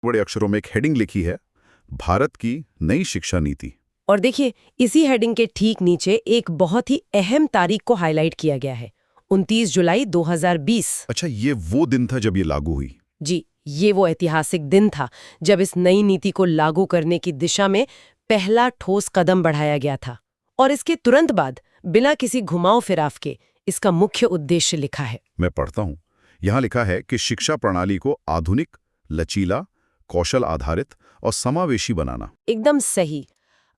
बड़े अक्षरों में एक हेडिंग लिखी है, भारत की नई शिक्षा नीति। और देखिए, इसी हेडिंग के ठीक नीचे एक बहुत ही अहम तारीख को हाईलाइट किया गया है, 29 जुलाई 2020। अच्छा, ये वो दिन था जब ये लागू हुई। जी, ये वो ऐतिहासिक दिन था जब इस नई नीति को लागू करने की दिशा में पहला ठोस कदम बढ़ाया गया था। और इसके तुरंत बाद, बिना किसी घुमाव फिराव के, इसका मुख्य उद्देश्य लिखा है। मैं पढ़ता हूँ, यहाँ लिखा है कि शिक्षा प्रणाली को आधुनिक, लचीला, कौशल आधारित और समावेशी बनाना। एकदम सही।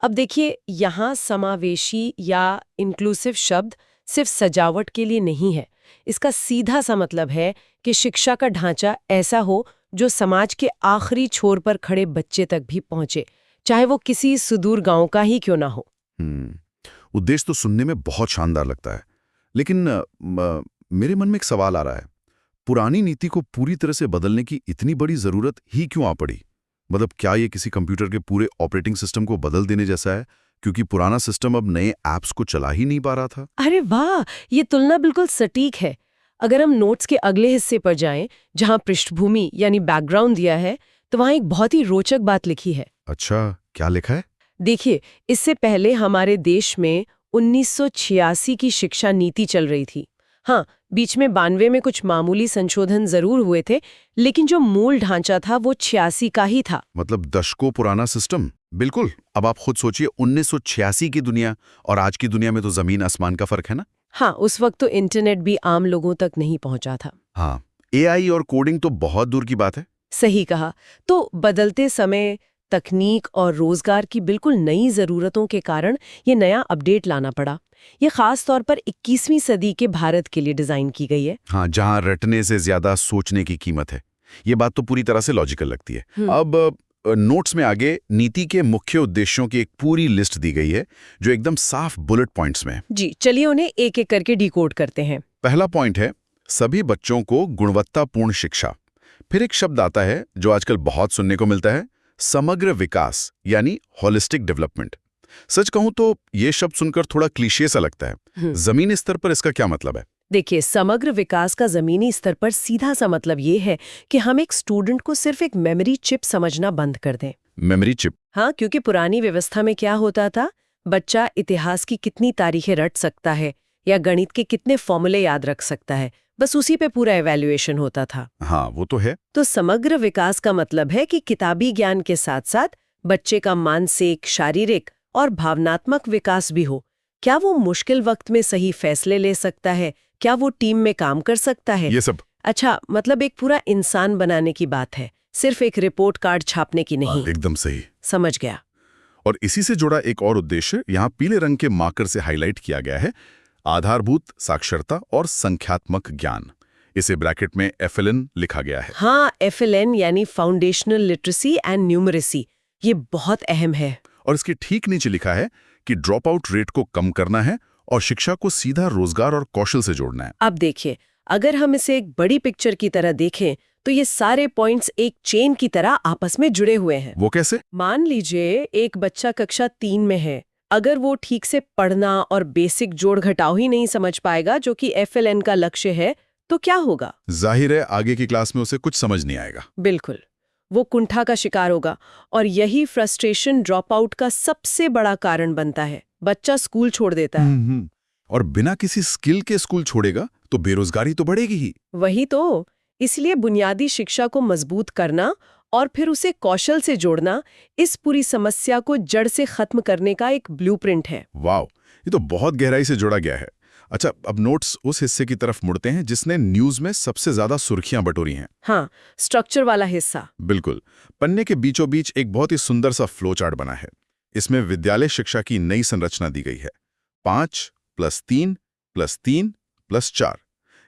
अब देखिए, यहाँ समावेशी या इंक्लूसिव शब्द सिर्फ सजावट के लिए नहीं है। इसका सीधा सा मतलब है कि शिक्षा का ढांचा ऐसा हो जो समाज के आखिरी छोर पर खड़े बच्चे तक भी पहुंचे, चाहे वो किसी सुदूर गांव का ही क्यों ना हो। उद्देश्य तो सुनने में बहुत शानदार लगता है, लेकिन मेरे मन में एक सवाल आ रहा है। पुरानी नीति को पूरी तरह से बदलने की इतनी बड़ी जरूरत ही क्यों आ पड़ी? मतलब क्या ये किसी कंप्यूटर के पूरे ऑपरेटिंग सिस्टम को बदल देने जैसा है, क्योंकि पुराना सिस्टम अब नए ऐप्स को चला ही नहीं पा रहा था? अरे वाह, ये तुलना बिल्कुल सटीक है। अगर हम नोट्स के अगले हिस्से पर जाएं, जहां पृष्ठभूमि यानी बैकग्राउंड दिया है, तो वहां एक बहुत ही रोचक बात लिखी है। अच्छा, क्या लिखा है? देखिए, इससे पहले हमारे देश में 1986 की शिक्षा नीति चल रही थी। हाँ, बीच में 92 में कुछ मामूली संशोधन जरूर हुए थे, लेकिन जो मूल ढांचा था वो 86 का ही था। मतलब दशकों पुराना सिस्टम। बिल्कुल। अब आप खुद सोचिए, 1986 की दुनिया और आज की दुनिया में तो जमीन आसमान का फर्क है ना। हाँ, उस वक्त तो इंटरनेट भी आम लोगों तक नहीं पहुंचा था। हाँ, एआई और कोडिंग तो बहुत दूर की बात है। सही कहा। तो बदलते समय, तकनीक और रोजगार की बिल्कुल नई जरूरतों के कारण ये नया अपडेट लाना पड़ा। ये खास तौर पर 21वीं सदी के भारत के लिए डिजाइन की गई है। हाँ, जहां रटने से ज्यादा सोचने की कीमत है। ये बात तो पूरी तरह से लॉजिकल लगती है। अब नोट्स में आगे नीति के मुख्य उद्देश्यों की एक पूरी लिस्ट दी गई है, जो एकदम साफ बुलेट पॉइंट्स में है। जी, चलिए उन्हें एक एक करके डिकोड करते हैं। पहला पॉइंट है, सभी बच्चों को गुणवत्तापूर्ण शिक्षा। फिर एक शब्द आता है जो आजकल बहुत सुनने को मिलता है, समग्र विकास यानी होलिस्टिक डेवलपमेंट। सच कहूं तो ये शब्द सुनकर थोड़ा क्लीशे सा लगता है। जमीनी स्तर पर इसका क्या मतलब है? देखिए, समग्र विकास का जमीनी स्तर पर सीधा सा मतलब ये है कि हम एक स्टूडेंट को सिर्फ एक मेमोरी चिप समझना बंद कर दें। Memory chip? हाँ, क्योंकि पुरानी व्यवस्था में क्या होता था, बच्चा इतिहास की कितनी तारीखें रट सकता है या गणित के कितने फॉर्मूले याद रख सकता है, बस उसी पे पूरा एवेल्युएशन होता था। हाँ, वो तो है। तो समग्र विकास का मतलब है कि किताबी ज्ञान के साथ साथ बच्चे का मानसिक, शारीरिक और भावनात्मक विकास भी हो। क्या वो मुश्किल वक्त में सही फैसले ले सकता है? क्या वो टीम में काम कर सकता है? ये सब? अच्छा, मतलब एक पूरा इंसान बनाने की बात है, सिर्फ एक रिपोर्ट कार्ड छापने की नहीं। एकदम सही। समझ गया। और इसी से जुड़ा एक और उद्देश्य यहाँ पीले रंग के मार्कर से हाईलाइट किया गया है, आधारभूत साक्षरता और संख्यात्मक ज्ञान। इसे ब्रैकेट में FLN लिखा गया है। हाँ, FLN यानी फाउंडेशनल लिटरेसी एंड न्यूमरेसी। ये बहुत अहम है। और इसके ठीक नीचे लिखा है कि ड्रॉप आउट रेट को कम करना है और शिक्षा को सीधा रोजगार और कौशल से जोड़ना है। अब देखिए, अगर हम इसे एक बड़ी पिक्चर की तरह देखें, तो ये सारे पॉइंट्स एक चेन की तरह आपस में जुड़े हुए हैं। वो कैसे? मान लीजिए एक बच्चा कक्षा 3 में है। अगर वो ठीक से पढ़ना और बेसिक जोड़ घटाव ही नहीं समझ पाएगा, जो कि FLN का लक्ष्य है, तो क्या होगा? जाहिर है आगे की क्लास में उसे कुछ समझ नहीं आएगा। बिल्कुल, वो कुंठा का शिकार होगा। और यही फ्रस्ट्रेशन ड्रॉप आउट का सबसे बड़ा कारण बनता है। बच्चा स्कूल छोड़ देता है। और बिना किसी स्किल के स्कूल छोड़ेगा तो बेरोजगारी तो बढ़ेगी ही। वही तो। इसलिए बुनियादी शिक्षा को मजबूत करना और फिर उसे कौशल से जोड़ना इस पूरी समस्या को जड़ से खत्म करने का एक ब्लूप्रिंट है। वाह, ये तो बहुत गहराई से जोड़ा गया है। अच्छा, अब नोट्स उस हिस्से की तरफ मुड़ते हैं जिसने न्यूज में सबसे ज्यादा सुर्खियां बटोरी हैं। हाँ, स्ट्रक्चर वाला हिस्सा। बिल्कुल। पन्ने के बीचों बीच एक बहुत ही सुंदर सा फ्लो चार्ट बना है। इसमें विद्यालय शिक्षा की नई संरचना दी गई है, 5+3+3+4।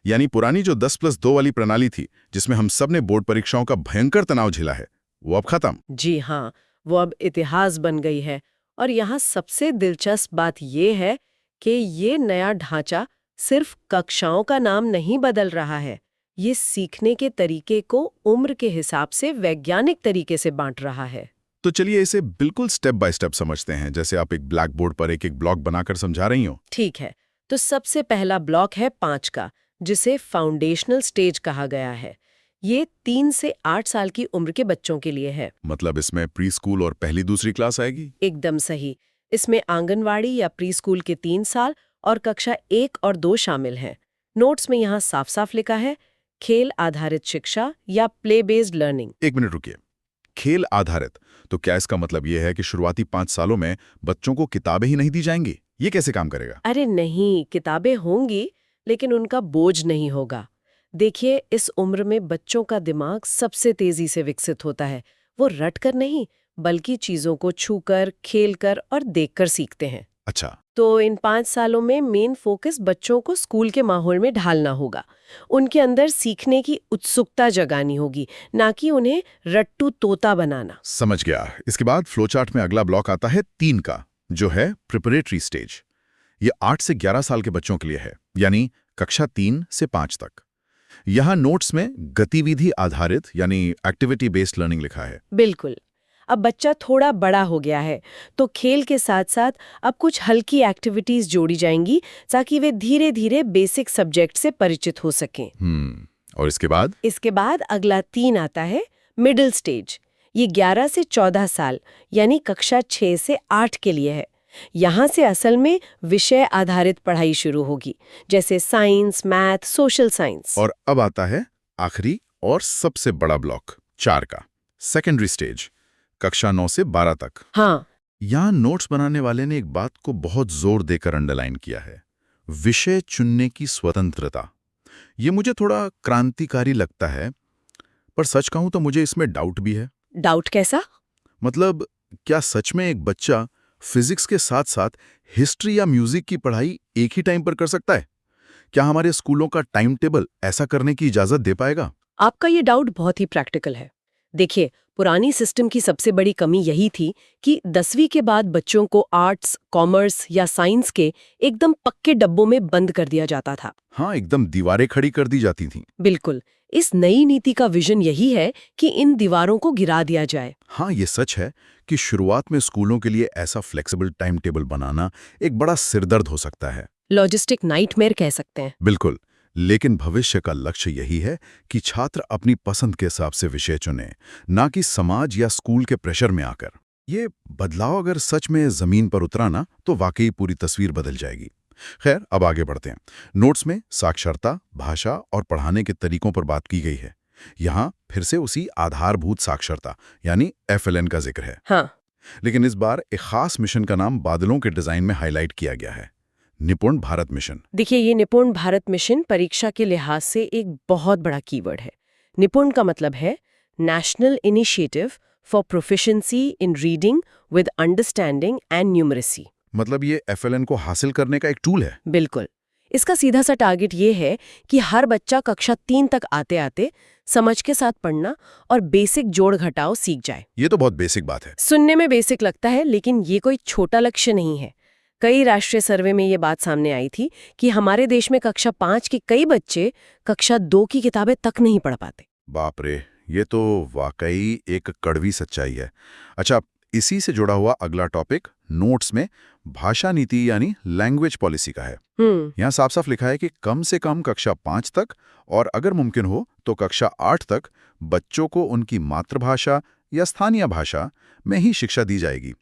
यानी पुरानी जो 10+2 वाली प्रणाली थी, जिसमें हम सब ने बोर्ड परीक्षाओं का भयंकर तनाव झेला है, वो अब खत्म। जी हाँ, वो अब इतिहास बन गई है। और यहाँ सबसे दिलचस्प बात ये है कि ये नया ढांचा सिर्फ कक्षाओं का नाम नहीं बदल रहा है, ये सीखने के तरीके को उम्र के हिसाब से वैज्ञानिक तरीके से बांट रहा है। तो चलिए इसे बिल्कुल स्टेप बाय स्टेप समझते हैं, जैसे आप एक ब्लैक बोर्ड पर एक एक ब्लॉक बनाकर समझा रही हो। ठीक है, तो सबसे पहला ब्लॉक है 5 का, जिसे फाउंडेशनल स्टेज कहा गया है। ये 3 से 8 साल की उम्र के बच्चों के लिए है। मतलब इसमें प्री स्कूल और पहली दूसरी क्लास आएगी? एकदम सही। इसमें आंगनवाड़ी या प्री स्कूल के 3 साल और कक्षा 1 और 2 शामिल हैं। नोट्स में यहाँ साफ साफ लिखा है खेल आधारित शिक्षा या प्ले बेस्ड लर्निंग। एक मिनट रुकिए, खेल आधारित, तो क्या इसका मतलब ये है कि शुरुआती 5 सालों में बच्चों को किताबें ही नहीं दी जाएंगी? ये कैसे काम करेगा? अरे नहीं, किताबें होंगी लेकिन उनका बोझ नहीं होगा। देखिए, इस उम्र में बच्चों का दिमाग सबसे तेजी से विकसित होता है। वो रट कर नहीं, बल्कि चीजों को छूकर, खेलकर और देखकर सीखते हैं। अच्छा। तो इन 5 सालों में मेन फोकस बच्चों को स्कूल के माहौल में ढालना होगा। उनके अंदर सीखने की उत्सुकता जगानी होगी, ना कि उन्हें रट्टू तोता बनाना। समझ गया। इसके बाद फ्लोचार्ट में अगला ब्लॉक आता है 3 का, जो है प्रिपरेटरी स्टेज। ये 8 से 11 साल के बच्चों के लिए है, यानी कक्षा 3 से 5 तक। यहाँ नोट्स में गतिविधि आधारित यानी एक्टिविटी बेस्ड लर्निंग लिखा है। बिल्कुल। अब बच्चा थोड़ा बड़ा हो गया है, तो खेल के साथ साथ अब कुछ हल्की एक्टिविटीज जोड़ी जाएंगी ताकि वे धीरे धीरे बेसिक सब्जेक्ट से परिचित हो सकें। और इसके बाद अगला 3 आता है मिडिल स्टेज। ये 11 से 14 साल यानी कक्षा 6 से 8 के लिए है। यहाँ से असल में विषय आधारित पढ़ाई शुरू होगी, जैसे साइंस, मैथ, सोशल साइंस। और अब आता है आखिरी और सबसे बड़ा ब्लॉक 4 का, सेकेंडरी स्टेज, कक्षा 9 से 12 तक। हाँ, यहाँ नोट्स बनाने वाले ने एक बात को बहुत जोर देकर अंडरलाइन किया है, विषय चुनने की स्वतंत्रता। ये मुझे थोड़ा क्रांतिकारी लगता है, पर सच कहूं तो मुझे इसमें डाउट भी है। डाउट कैसा? मतलब क्या सच में एक बच्चा फिजिक्स के साथ साथ हिस्ट्री या म्यूजिक की पढ़ाई एक ही टाइम पर कर सकता है? क्या हमारे स्कूलों का टाइम टेबल ऐसा करने की इजाजत दे पाएगा? आपका ये डाउट बहुत ही प्रैक्टिकल है। देखिए, पुरानी सिस्टम की सबसे बड़ी कमी यही थी कि 10वीं के बाद बच्चों को आर्ट्स, कॉमर्स या साइंस के एकदम पक्के डब्बों में बंद कर दिया जाता था। हाँ, एकदम दीवारें खड़ी कर दी जाती थीं। बिल्कुल। इस नई नीति का विजन यही है कि इन दीवारों को गिरा दिया जाए। हाँ, ये सच है कि शुरुआत में स्कूलों के लिए ऐसा फ्लेक्सिबल टाइम टेबल बनाना एक बड़ा सिरदर्द हो सकता है। लॉजिस्टिक नाइटमेयर कह सकते हैं। बिल्कुल, लेकिन भविष्य का लक्ष्य यही है कि छात्र अपनी पसंद के हिसाब से विषय चुने, ना कि समाज या स्कूल के प्रेशर में आकर। ये बदलाव अगर सच में जमीन पर उतरा ना, तो वाकई पूरी तस्वीर बदल जाएगी। खैर, अब आगे बढ़ते हैं। नोट्स में साक्षरता, भाषा और पढ़ाने के तरीकों पर बात की गई है। यहाँ फिर से उसी आधारभूत साक्षरता यानी FLN का जिक्र है। हाँ, लेकिन इस बार एक खास मिशन का नाम बादलों के डिजाइन में हाईलाइट किया गया है, निपुण भारत मिशन। देखिए, ये निपुण भारत मिशन परीक्षा के लिहाज से एक बहुत बड़ा कीवर्ड है। निपुण का मतलब है national initiative for proficiency in reading with understanding and numeracy. मतलब ये FLN को हासिल करने का एक टूल है। बिल्कुल। इसका सीधा सा टारगेट ये है कि हर बच्चा कक्षा 3 तक आते आते समझ के साथ पढ़ना और बेसिक जोड़ घटाव सीख जाए। ये तो बहुत बेसिक बात है। सुनने में बेसिक लगता है, लेकिन ये कोई छोटा लक्ष्य नहीं है। कई राष्ट्रीय सर्वे में ये बात सामने आई थी कि हमारे देश में कक्षा 5 के कई बच्चे कक्षा 2 की किताबें तक नहीं पढ़ पाते। बाप रे, ये तो वाकई एक कड़वी सच्चाई है। अच्छा, इसी से जुड़ा हुआ अगला टॉपिक नोट्स में भाषा नीति यानी लैंग्वेज पॉलिसी का है। यहाँ साफ साफ लिखा है कि कम से कम कक्षा 5 तक और अगर मुमकिन हो तो कक्षा 8 तक बच्चों को उनकी मातृभाषा या स्थानीय भाषा में ही शिक्षा दी जाएगी।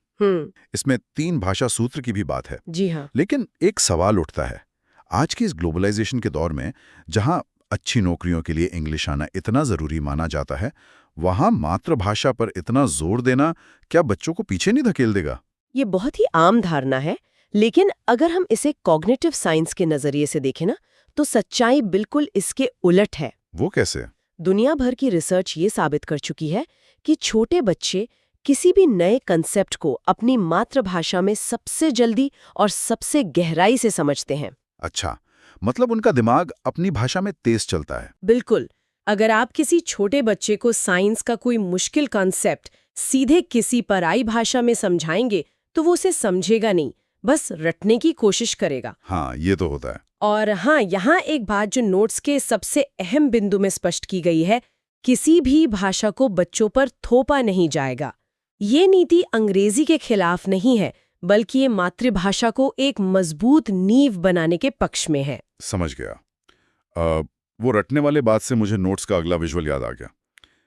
इसमें 3 भाषा सूत्र की भी बात है। जी हाँ। लेकिन एक सवाल उठता है, आज की इस ग्लोबलाइजेशन के दौर में जहां अच्छी नौकरियों के लिए इंग्लिश आना इतना जरूरी माना जाता है, वहां मातृभाषा पर इतना जोर देना क्या बच्चों को पीछे नहीं धकेल देगा? ये बहुत ही आम धारणा है, लेकिन अगर हम इसे कॉग्निटिव साइंस के नजरिए से देखें ना, तो सच्चाई बिल्कुल इसके उलट है। वो कैसे? दुनिया भर की रिसर्च ये साबित कर चुकी है कि छोटे बच्चे किसी भी नए कंसेप्ट को अपनी मातृभाषा में सबसे जल्दी और सबसे गहराई से समझते हैं। अच्छा, मतलब उनका दिमाग अपनी भाषा में तेज चलता है। बिल्कुल। अगर आप किसी छोटे बच्चे को साइंस का कोई मुश्किल कॉन्सेप्ट सीधे किसी पराई भाषा में समझाएंगे तो वो उसे समझेगा नहीं, बस रटने की कोशिश करेगा। हाँ, ये तो होता है। और हाँ, यहाँ एक बात जो नोट्स के सबसे अहम बिंदु में स्पष्ट की गई है, किसी भी भाषा को बच्चों पर थोपा नहीं जाएगा। ये नीति अंग्रेजी के खिलाफ नहीं है, बल्कि ये मातृभाषा को एक मजबूत नींव बनाने के पक्ष में है। समझ गया। वो रटने वाले बात से मुझे नोट्स का अगला विजुअल याद आ गया।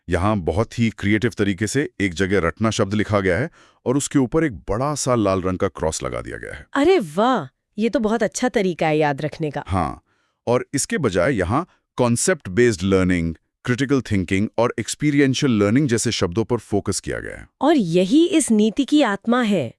यहाँ बहुत ही क्रिएटिव तरीके से एक जगह रटना शब्द लिखा गया है और उसके ऊपर एक बड़ा सा लाल रंग का क्रॉस लगा दिया गया है। अरे वाह, ये तो बहुत अच्छा तरीका है याद रखने का। हाँ, और इसके बजाय यहाँ concept based learning, critical thinking और एक्सपीरियंशियल लर्निंग जैसे शब्दों पर फोकस किया गया है। और यही इस नीति की आत्मा है।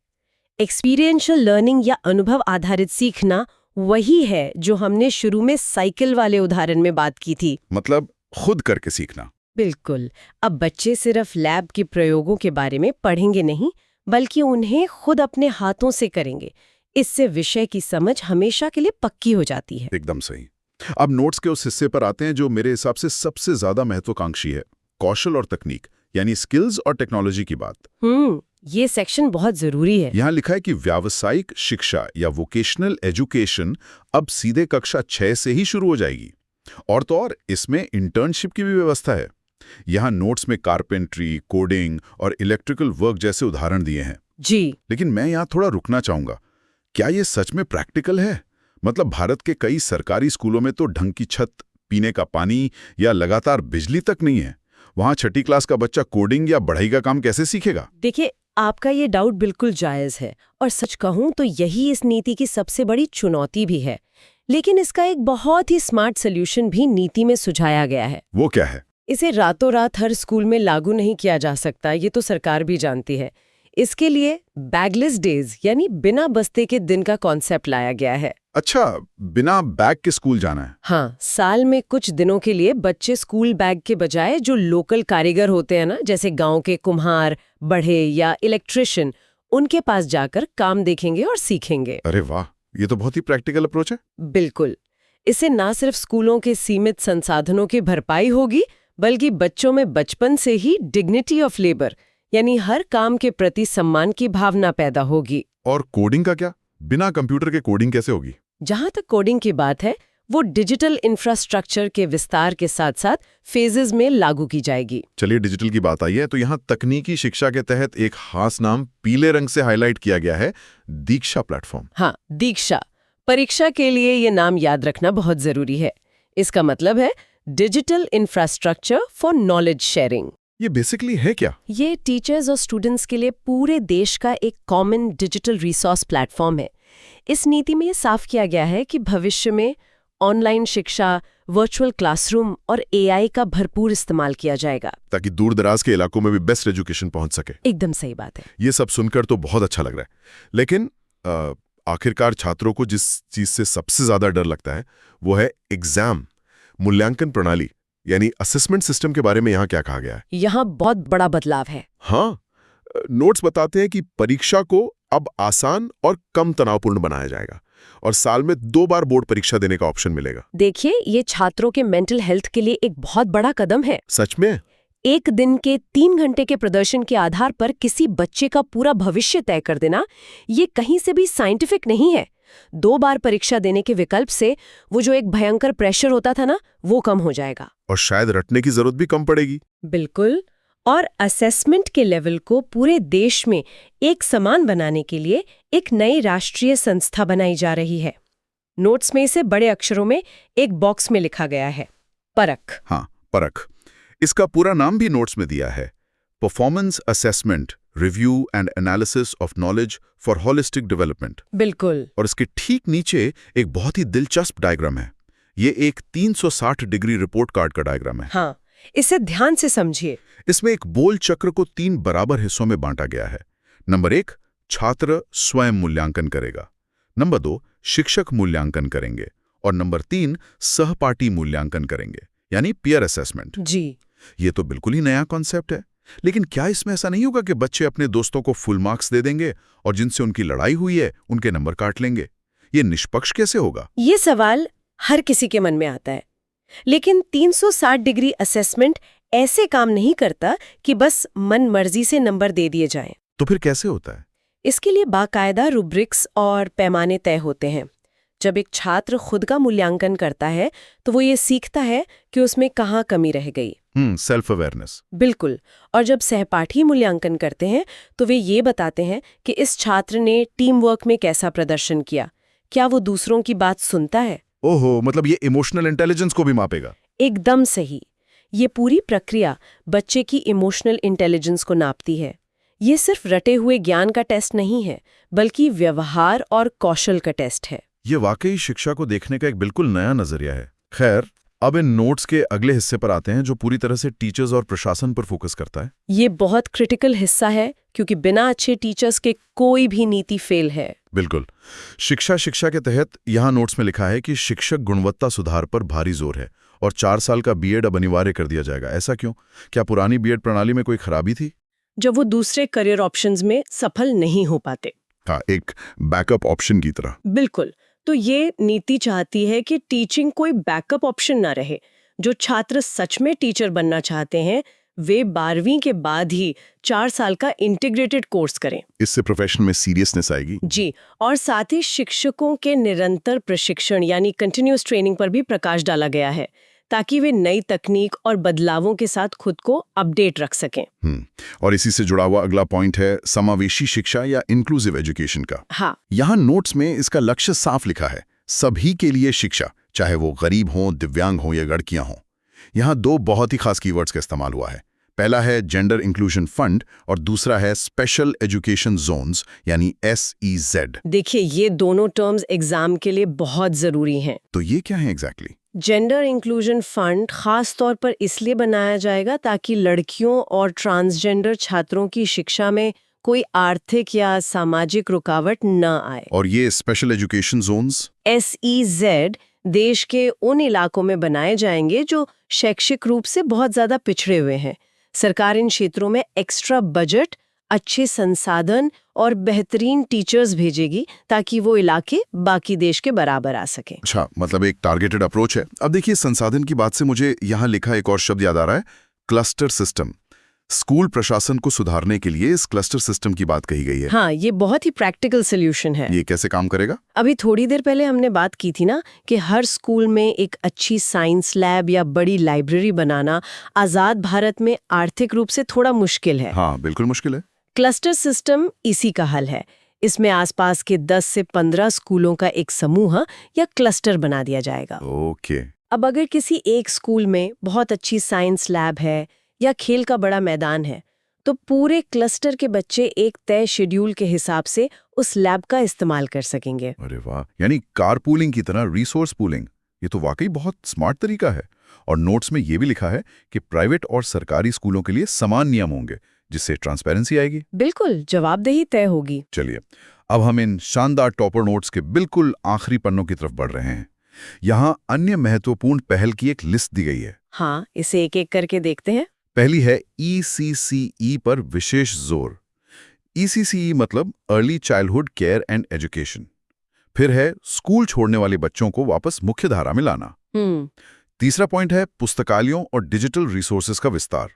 एक्सपीरियंशियल लर्निंग या अनुभव आधारित सीखना वही है जो हमने शुरू में साइकिल वाले उदाहरण में बात की थी। मतलब खुद करके सीखना। बिल्कुल। अब बच्चे सिर्फ लैब के प्रयोगों के बारे में पढ़ेंगे नहीं, बल्कि उन्हें खुद अपने हाथों से करेंगे। इससे विषय की समझ हमेशा के लिए पक्की हो जाती है। एकदम सही। अब नोट्स के उस हिस्से पर आते हैं जो मेरे हिसाब से सबसे ज्यादा महत्वाकांक्षी है, कौशल और तकनीक, यानी स्किल्स और टेक्नोलॉजी की बात। ये सेक्शन बहुत जरूरी है। यहाँ लिखा है कि व्यावसायिक शिक्षा या वोकेशनल एजुकेशन अब सीधे कक्षा 6 से ही शुरू हो जाएगी। और तो और इसमें इंटर्नशिप की भी व्यवस्था है। यहाँ नोट्स में कारपेंट्री, कोडिंग और इलेक्ट्रिकल वर्क जैसे उदाहरण दिए हैं। जी। लेकिन मैं यहाँ थोड़ा रुकना चाहूंगा। क्या ये सच में प्रैक्टिकल है? मतलब भारत के कई सरकारी स्कूलों में तो ढंग की छत, पीने का पानी या लगातार बिजली तक नहीं है। वहाँ छठी क्लास का बच्चा कोडिंग या बढ़ई का काम कैसे सीखेगा? देखिए, आपका ये डाउट बिल्कुल जायज है और सच कहूं तो यही इस नीति की सबसे बड़ी चुनौती भी है। लेकिन इसका एक बहुत ही स्मार्ट सॉल्यूशन भी नीति में सुझाया गया है। वो क्या है? इसे रातों रात हर स्कूल में लागू नहीं किया जा सकता, ये तो सरकार भी जानती है। इसके लिए बैगलेस डेज यानी बिना बस्ते के दिन का कॉन्सेप्ट लाया गया है। अच्छा, बिना बैग के स्कूल जाना है? हाँ, साल में कुछ दिनों के लिए बच्चे स्कूल बैग के बजाय जो लोकल कारीगर होते हैं ना, जैसे गांव के कुम्हार, बढ़े या इलेक्ट्रिशियन, उनके पास जाकर काम देखेंगे और सीखेंगे। अरे वाह, ये तो बहुत ही प्रैक्टिकल अप्रोच है। बिल्कुल। इससे ना सिर्फ स्कूलों के सीमित संसाधनों की भरपाई होगी, बल्कि बच्चों में बचपन से ही डिग्निटी ऑफ लेबर यानी हर काम के प्रति सम्मान की भावना पैदा होगी। और कोडिंग का क्या? बिना कंप्यूटर के कोडिंग कैसे होगी? जहां तक कोडिंग की बात है, वो डिजिटल इंफ्रास्ट्रक्चर के विस्तार के साथ साथ फेजेस में लागू की जाएगी। चलिए, डिजिटल की बात आई है तो यहाँ तकनीकी शिक्षा के तहत एक खास नाम पीले रंग से हाईलाइट किया गया है, दीक्षा प्लेटफॉर्म। हाँ, दीक्षा। परीक्षा के लिए ये नाम याद रखना बहुत जरूरी है। इसका मतलब है digital infrastructure for knowledge sharing. ये बेसिकली है क्या? ये टीचर्स और स्टूडेंट्स के लिए पूरे देश का एक कॉमन डिजिटल रिसोर्स प्लेटफॉर्म है। इस नीति में ये साफ किया गया है कि भविष्य में ऑनलाइन शिक्षा, वर्चुअल क्लासरूम और एआई का भरपूर इस्तेमाल किया जाएगा, ताकि दूर दराज के इलाकों में भी बेस्ट एजुकेशन पहुंच सके। एकदम सही बात है। ये सब सुनकर तो बहुत अच्छा लग रहा है, लेकिन आखिरकार छात्रों को जिस चीज से सबसे ज्यादा डर लगता है वो है एग्जाम, मूल्यांकन प्रणाली यानी असेसमेंट सिस्टम के बारे में यहाँ क्या कहा गया है? यहाँ बहुत बड़ा बदलाव है। हाँ, नोट्स बताते हैं कि परीक्षा को अब आसान और कम तनावपूर्ण बनाया जाएगा और साल में 2 बार बोर्ड परीक्षा देने का ऑप्शन मिलेगा। देखिए, ये छात्रों के मेंटल हेल्थ के लिए एक बहुत बड़ा कदम है। सच में? एक दिन के 3 घंटे के प्रदर्शन के आधार पर किसी बच्चे का पूरा भविष्य तय कर देना, ये कहीं से भी साइंटिफिक नहीं है। 2 बार परीक्षा देने के विकल्प से वो जो एक भयंकर प्रेशर होता था ना, वो कम हो जाएगा। और शायद रटने की जरूरत भी कम पड़ेगी। बिल्कुल। और असेसमेंट के लेवल को पूरे देश में एक समान बनाने के लिए एक नई राष्ट्रीय संस्था बनाई जा रही है। नोट्स में इसे बड़े अक्षरों में एक बॉक्स में लिखा गया है, परख। हाँ, परख। इसका पूरा नाम भी नोट्स में दिया है, performance assessment review and analysis of knowledge for holistic development. बिल्कुल। और इसके ठीक नीचे एक बहुत ही दिलचस्प डायग्राम है। ये एक 360 डिग्री रिपोर्ट कार्ड का डायग्राम है। हाँ, इसे ध्यान से समझिए। इसमें एक बोल चक्र को 3 बराबर हिस्सों में बांटा गया है। नंबर 1, छात्र स्वयं मूल्यांकन करेगा। नंबर 2, शिक्षक मूल्यांकन करेंगे। और नंबर 3, सहपाठी मूल्यांकन करेंगे, यानी पीयर असेसमेंट। जी। ये तो बिल्कुल ही नया कॉन्सेप्ट है। लेकिन क्या इसमें ऐसा नहीं होगा कि बच्चे अपने दोस्तों को फुल मार्क्स दे देंगे और जिनसे उनकी लड़ाई हुई है उनके नंबर काट लेंगे? ये निष्पक्ष कैसे होगा? ये सवाल हर किसी के मन में आता है। लेकिन 360 डिग्री असेसमेंट ऐसे काम नहीं करता कि बस मन मर्जी से नंबर दे दिए जाएं। तो फिर कैसे होता है? इसके लिए बाकायदा रूब्रिक्स और पैमाने तय होते हैं। जब एक छात्र खुद का मूल्यांकन करता है तो वो ये सीखता है कि उसमें कहाँ कमी रह गई। Self awareness. बिल्कुल। और जब सहपाठी मूल्यांकन करते हैं तो वे ये बताते हैं कि इस छात्र ने टीम वर्क में कैसा प्रदर्शन किया, क्या वो दूसरों की बात सुनता है। ओहो, मतलब ये इमोशनल इंटेलिजेंस को भी मापेगा। एकदम सही। ये पूरी प्रक्रिया बच्चे की इमोशनल इंटेलिजेंस को नापती है। ये सिर्फ रटे हुए ज्ञान का टेस्ट नहीं है, बल्कि व्यवहार और कौशल का टेस्ट है। ये वाकई शिक्षा को देखने का एक बिल्कुल नया नजरिया है। खैर, अब इन नोट्स के अगले हिस्से पर आते हैं जो पूरी तरह से टीचर्स और प्रशासन पर फोकस करता है। ये बहुत क्रिटिकल हिस्सा है, क्योंकि बिना अच्छे टीचर्स के कोई भी नीति फेल है। बिल्कुल। शिक्षा के तहत यहाँ नोट्स में लिखा है कि शिक्षक गुणवत्ता सुधार पर भारी जोर है और 4 साल का बीएड अब अनिवार्य कर दिया जाएगा। ऐसा क्यों? क्या पुरानी बीएड प्रणाली में कोई खराबी थी? जब वो दूसरे करियर ऑप्शंस में सफल नहीं हो पाते। हाँ, एक बैकअप ऑप्शन की तरह। बिल्कुल। तो ये नीति चाहती है कि टीचिंग कोई बैकअप ऑप्शन ना रहे। जो छात्र सच में टीचर बनना चाहते हैं, वे 12वीं के बाद ही 4 साल का इंटीग्रेटेड कोर्स करें। इससे प्रोफेशन में सीरियसनेस आएगी। जी, और साथ ही शिक्षकों के निरंतर प्रशिक्षण यानी कंटिन्यूअस ट्रेनिंग पर भी प्रकाश डाला गया है, ताकि वे नई तकनीक और बदलावों के साथ खुद को अपडेट रख सकें। और इसी से जुड़ा हुआ अगला पॉइंट है समावेशी शिक्षा या इंक्लूसिव एजुकेशन का। हाँ, यहाँ नोट्स में इसका लक्ष्य साफ लिखा है, सभी के लिए शिक्षा, चाहे वो गरीब हों, दिव्यांग हों या लड़कियां हों। यहाँ 2 बहुत ही खास कीवर्ड्स का इस्तेमाल हुआ है। पहला है जेंडर इंक्लूजन फंड और दूसरा है स्पेशल एजुकेशन जोन्स यानी SEZ। देखिए, ये दोनों टर्म्स एग्जाम के लिए बहुत जरूरी हैं। तो ये क्या है एग्जैक्टली? जेंडर इंक्लूजन फंड खास तौर पर इसलिए बनाया जाएगा ताकि लड़कियों और ट्रांसजेंडर छात्रों की शिक्षा में कोई आर्थिक या सामाजिक रुकावट न आए। और ये स्पेशल एजुकेशन जोन्स SEZ देश के उन इलाकों में बनाए जाएंगे जो शैक्षिक रूप से बहुत ज्यादा पिछड़े हुए हैं। सरकार इन क्षेत्रों में एक्स्ट्रा बजट, अच्छे संसाधन और बेहतरीन टीचर्स भेजेगी ताकि वो इलाके बाकी देश के बराबर आ सके। अच्छा, मतलब एक टारगेटेड अप्रोच है। अब देखिए, संसाधन की बात से मुझे यहाँ लिखा एक और शब्द याद आ रहा है, क्लस्टर सिस्टम। स्कूल प्रशासन को सुधारने के लिए इस क्लस्टर सिस्टम की बात कही गई है। हाँ, ये बहुत ही प्रैक्टिकल सोल्यूशन है। ये कैसे काम करेगा? अभी थोड़ी देर पहले हमने बात की थी ना कि हर स्कूल में एक अच्छी साइंस लैब या बड़ी लाइब्रेरी बनाना आजाद भारत में आर्थिक रूप से थोड़ा मुश्किल है। हाँ, बिल्कुल मुश्किल है। क्लस्टर सिस्टम इसी का हल है। इसमें आसपास के 10 से 15 स्कूलों का एक समूह या क्लस्टर बना दिया जाएगा। ओके। अब अगर किसी एक स्कूल में बहुत अच्छी साइंस लैब है या खेल का बड़ा मैदान है, तो पूरे क्लस्टर के बच्चे एक तय शेड्यूल के हिसाब से उस लैब का इस्तेमाल कर सकेंगे। अरे वाह, यानी कार पूलिंग की तरह रिसोर्स पूलिंग। ये तो वाकई बहुत स्मार्ट तरीका है। और नोट्स में ये भी लिखा है कि प्राइवेट और सरकारी स्कूलों के लिए समान नियम होंगे, जिससे ट्रांसपेरेंसी आएगी। बिल्कुल, जवाबदेही तय होगी। चलिए, अब हम इन शानदार टॉपर नोट्स के बिल्कुल आखिरी पन्नों की तरफ बढ़ रहे हैं। यहाँ अन्य महत्वपूर्ण पहल की एक लिस्ट दी गई है। हाँ, इसे एक एक करके देखते हैं। पहली है ECCE पर विशेष जोर। ECCE मतलब early childhood care and education. फिर है स्कूल छोड़ने वाले बच्चों को वापस मुख्य धारा में लाना। तीसरा पॉइंट है पुस्तकालयों और डिजिटल रिसोर्सेज का विस्तार।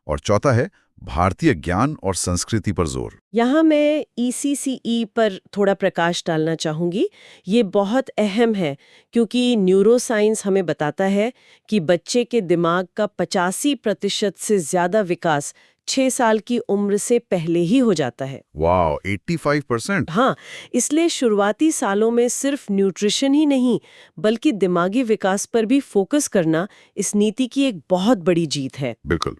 और चौथा है भारतीय ज्ञान और संस्कृति पर जोर। यहाँ मैं ECCE पर थोड़ा प्रकाश डालना चाहूंगी। ये बहुत अहम है क्योंकि न्यूरोसाइंस हमें बताता है कि बच्चे के दिमाग का 85% से ज्यादा विकास 6 साल की उम्र से पहले ही हो जाता है। वाह, 85%। हाँ, इसलिए शुरुआती सालों में सिर्फ न्यूट्रिशन ही नहीं, बल्कि दिमागी विकास पर भी फोकस करना इस नीति की एक बहुत बड़ी जीत है। बिल्कुल।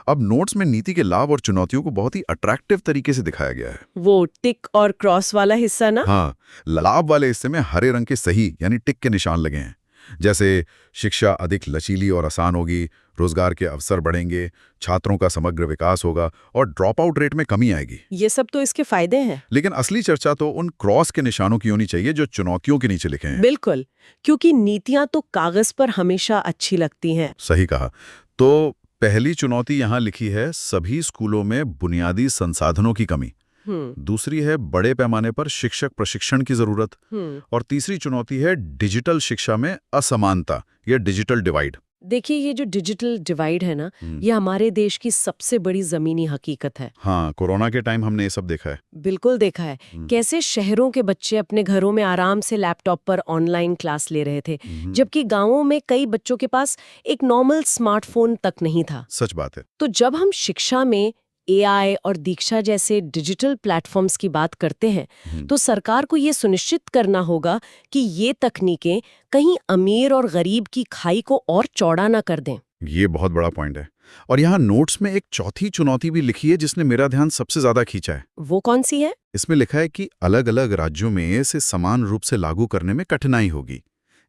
अब नोट्स में नीति के लाभ और चुनौतियों को बहुत ही अट्रैक्टिव तरीके से दिखाया गया है। वो टिक और क्रॉस वाला हिस्सा ना? हाँ, लाभ वाले हिस्से में हरे रंग के सही यानी टिक के निशान लगे हैं। जैसे शिक्षा अधिक लचीली और आसान होगी, रोजगार के अवसर बढ़ेंगे, छात्रों का समग्र विकास होगा और ड्रॉप आउट रेट में कमी आएगी। ये सब तो इसके फायदे हैं। लेकिन असली चर्चा तो उन क्रॉस के निशानों की होनी चाहिए जो चुनौतियों के नीचे लिखे हैं। बिल्कुल, क्योंकि नीतियां तो कागज पर हमेशा अच्छी लगती हैं। सही कहा। तो पहली चुनौती यहाँ लिखी है सभी स्कूलों में बुनियादी संसाधनों की कमी। दूसरी है बड़े पैमाने पर शिक्षक प्रशिक्षण की जरूरत। और तीसरी चुनौती है डिजिटल शिक्षा में असमानता या डिजिटल डिवाइड। देखिए, ये जो डिजिटल डिवाइड है ना, ये हमारे देश की सबसे बड़ी जमीनी हकीकत है। हाँ, कोरोना के टाइम हमने ये सब देखा है। बिल्कुल देखा है। कैसे शहरों के बच्चे अपने घरों में आराम से लैपटॉप पर ऑनलाइन क्लास ले रहे थे, जबकि गांवों में कई बच्चों के पास एक नॉर्मल स्मार्टफोन तक नहीं था। सच बात है। तो जब हम शिक्षा में AI और दीक्षा जैसे डिजिटल प्लेटफॉर्म्स की बात करते हैं, तो सरकार को ये सुनिश्चित करना होगा कि ये तकनीकें कहीं अमीर और गरीब की खाई को और चौड़ा ना कर दें। ये बहुत बड़ा पॉइंट है। और यहाँ नोट्स में एक चौथी चुनौती भी लिखी है जिसने मेरा ध्यान सबसे ज्यादा खींचा है। वो कौन सी है? इसमें लिखा है कि अलग-अलग राज्यों में इसे समान रूप से लागू करने में कठिनाई होगी।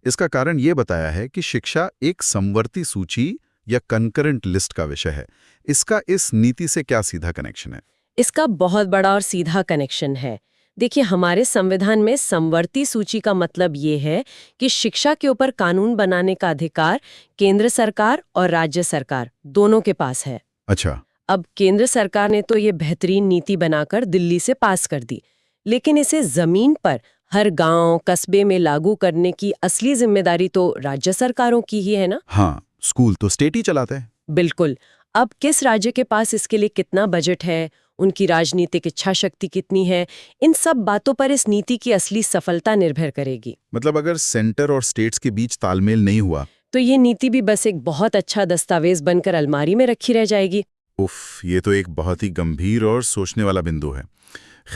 इसका कारण ये बताया है कि शिक्षा एक समवर्ती सूची या कंकरेंट लिस्ट का विषय है। इसका इस नीति से क्या सीधा कनेक्शन है? इसका बहुत बड़ा और सीधा कनेक्शन है। देखिए, हमारे संविधान में समवर्ती सूची का मतलब ये है कि शिक्षा के ऊपर कानून बनाने का अधिकार केंद्र सरकार और राज्य सरकार दोनों के पास है। अच्छा। अब केंद्र सरकार ने तो ये बेहतरीन नीति बनाकर दिल्ली से पास कर दी, लेकिन इसे जमीन पर हर गांव, कस्बे में लागू करने की असली जिम्मेदारी तो राज्य सरकारों की ही है ना? हाँ, स्कूल तो स्टेट ही चलाते हैं। बिल्कुल। अब किस राज्य के पास इसके लिए कितना बजट है, उनकी राजनीतिक इच्छा शक्ति कितनी है, इन सब बातों पर इस नीति की असली सफलता निर्भर करेगी। मतलब अगर सेंटर और स्टेट्स के बीच तालमेल नहीं हुआ तो ये नीति भी बस एक बहुत अच्छा दस्तावेज बनकर अलमारी में रखी रह जाएगी। उफ, ये तो एक बहुत ही गंभीर और सोचने वाला बिंदु है।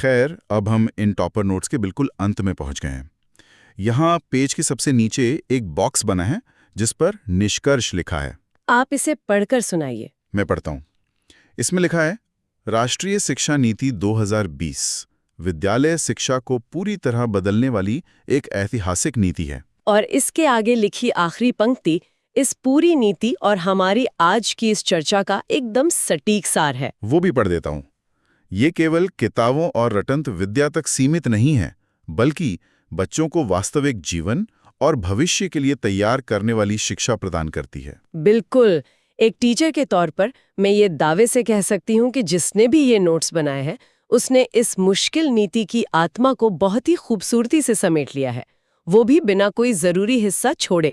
खैर, अब हम इन टॉपर नोट्स के बिल्कुल अंत में पहुंच गए हैं। यहाँ पेज के सबसे नीचे एक बॉक्स बना है जिस पर निष्कर्ष लिखा है। आप इसे पढ़कर सुनाइए। मैं पढ़ता हूँ। इसमें लिखा है, राष्ट्रीय शिक्षा नीति 2020 विद्यालय शिक्षा को पूरी तरह बदलने वाली एक ऐतिहासिक नीति है। और इसके आगे लिखी आखिरी पंक्ति इस पूरी नीति और हमारी आज की इस चर्चा का एकदम सटीक सार है। वो भी पढ़ देता हूँ। ये केवल किताबों और रटंत विद्या तक सीमित नहीं है, बल्कि बच्चों को वास्तविक जीवन और भविष्य के लिए तैयार करने वाली शिक्षा प्रदान करती है। बिल्कुल। एक टीचर के तौर पर मैं ये दावे से कह सकती हूँ कि जिसने भी ये नोट्स बनाए हैं, उसने इस मुश्किल नीति की आत्मा को बहुत ही खूबसूरती से समेट लिया है, वो भी बिना कोई जरूरी हिस्सा छोड़े।